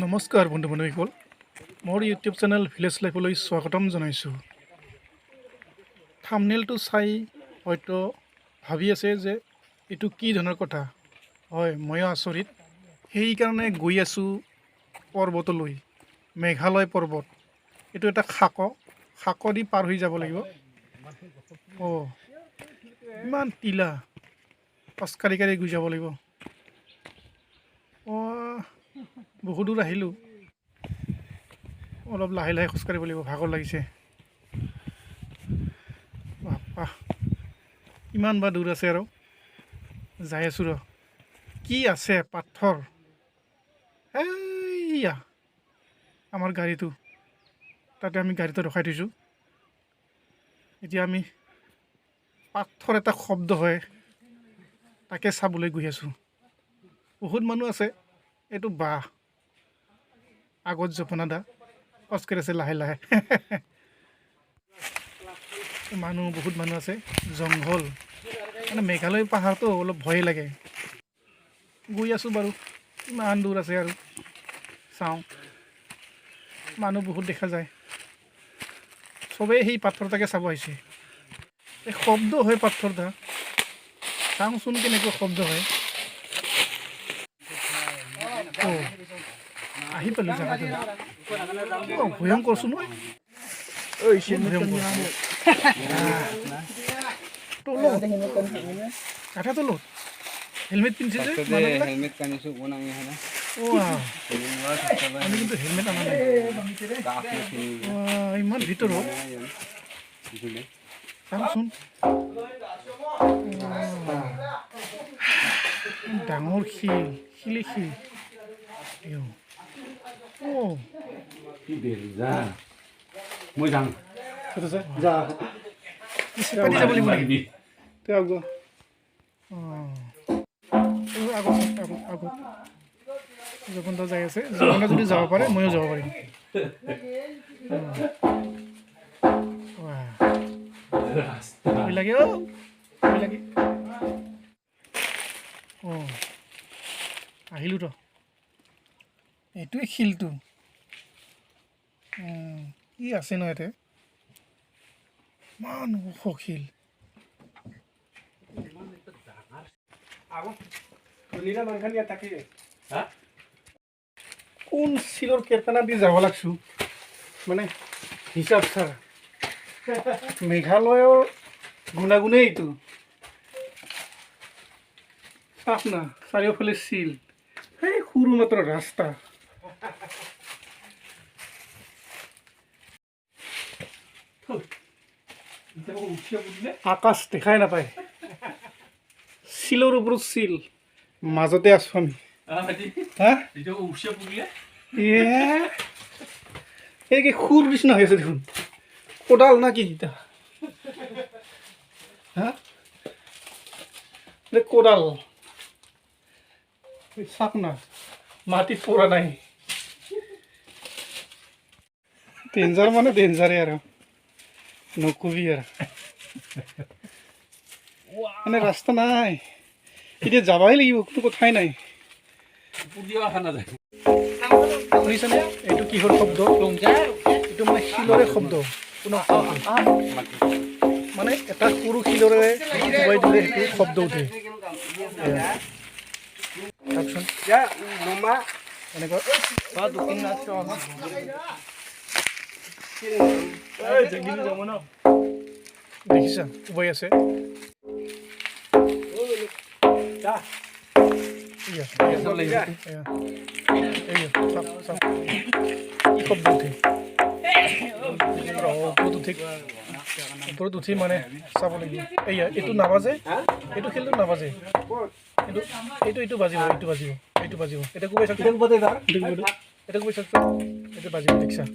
নমস্কাৰ বন্ধু বান্ধৱীসকল, মোৰ ইউটিউব চেনেল ভিলেজ লাইফলৈ স্বাগতম জনাইছোঁ। থাম্বনেইলটো চাই হয়তো ভাবি আছে যে এইটো কি ধৰণৰ কথা। হয়, ময়ো আচৰিত। সেইকাৰণে গৈ আছোঁ পৰ্বতলৈ, মেঘালয় পৰ্বত। এইটো এটা খাক দি পাৰ হৈ যাব লাগিব। ইমান টিলা, খোজকাঢ়ি কাঢ়ি গৈ যাব লাগিব। বহুত দূৰ আহিলোঁ, অলপ লাহে লাহে খোজকাঢ়িব লাগিব, ভাগৰ লাগিছে। বাপ্পা, ইমান বা দূৰ আছে আৰু যাই আছোঁ ৰ। কি আছে পাথৰ, এইয়া আমাৰ গাড়ীটো, তাতে আমি গাড়ীটো ৰখাই থৈছোঁ। এতিয়া আমি পাথৰ এটা শব্দ হয় তাকে চাবলৈ গৈ আছোঁ। বহুত মানুহ আছে, এইটো বাহ আগত জপনা দা খোজকাঢ়ি আছে লাহে লাহে। বহুত মানুহ আছে, জংঘল মানে মেঘালয় পাহাৰটো অলপ ভয় লাগে। গৈ আছোঁ বাৰু, ইমান দূৰ আছে আৰু চাওঁ। মানুহ বহুত দেখা যায়, চবেই সেই পাথৰ এটাকে চাব আহিছে। এই শব্দ হয় পাথৰ এটা, চাওঁচোন কেনেকুৱা শব্দ হয়। আহি পালোঁ জেগাটো, ভয়ংকৰচোন নহয়। তলত হেলমেট পিন্ধিছে যে, আমি কিন্তু হেলমেট অনা নাই। ইমান ভিতৰত চাওঁচোন, ডাঙৰ শিলে শিল। যাব লাগিব নেকি? আগত জগন্তা যাই আছে, জগন্তা যদি যাব পাৰে ময়ো যাব পাৰিম। লাগে লাগে। আহিলোঁ ৰ, এইটোৱে শিলটো। কি আছে ন ইয়াতে, ইমান ওখ শিল। কোন শিলৰ কেটানা দি যাব লাগছো, মানে হিচাপ ছাৰ। মেঘালয়ৰ গুণাগুণেই এইটো। চাপ না, চাৰিওফালে শিল, সেই সৰু মাত্ৰ ৰাস্তা। আকাশ দেখাই নাপায়, শিলৰ ওপৰত শিল, মাজতে আছো আমি। এই কি সুৰ নিচিনা হৈ আছে দেখোন, কোদাল না কি এটা, কোদাল। চাপ না, মাটিত পৰা নাই। ডেঞ্জাৰ মানে ডেঞ্জাৰে আৰু নকবি আৰু। মানে ৰাস্তা নাই, এতিয়া যাবাই লাগিব, কোনো কথাই নাই। শুনিছেনে, এইটো কিহৰ শব্দ? এইটো মানে শিলৰে শব্দ। মানে এটা সৰু শিলৰে ডুবাই দিলে সেইটো শব্দ উঠে। দেখিছা উবাই আছে, কি শব্দ উঠে ওপৰত উঠি মানে চাব লাগিব। এয়া এইটো নাবাজে, এইটো খেলটো নাবাজে, কিন্তু এইটো বাজিব, এইটো বাজিব। এটা কোবাই চাওকচোন, এটা কোবাই চাওকচোন, এইটো বাজিব। দেখিছা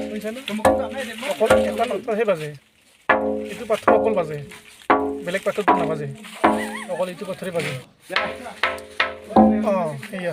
শুনিছানে? অকল এটা পাত্ৰহে বাজে, এইটো পাত্ৰ অকল বাজে, বেলেগ পাত্ৰটো নাবাজে, অকল এইটো পাত্ৰহে বাজে। অঁ সেয়া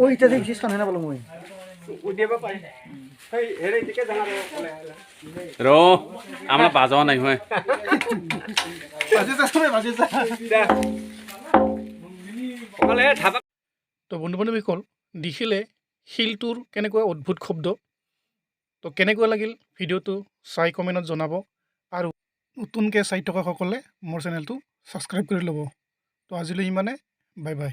ওইটা দেখছিস কানে না বলো মই रो আমরা বাজাও নাই হয় তো বন্ধু বান্ধৱীসকল দেখিলে শিলটোৰ কেনেকুৱা অদ্ভুত শব্দ। তো কেনেকুৱা লাগিল ভিডিঅ'টো চাই কমেণ্টত জনাব, আৰু নতুনকৈ চাই থকাসকলে মোৰ চেনেলটো ছাবস্ক্ৰাইব কৰি ল'ব। তো আজিলৈ ইমানে, বাই বাই।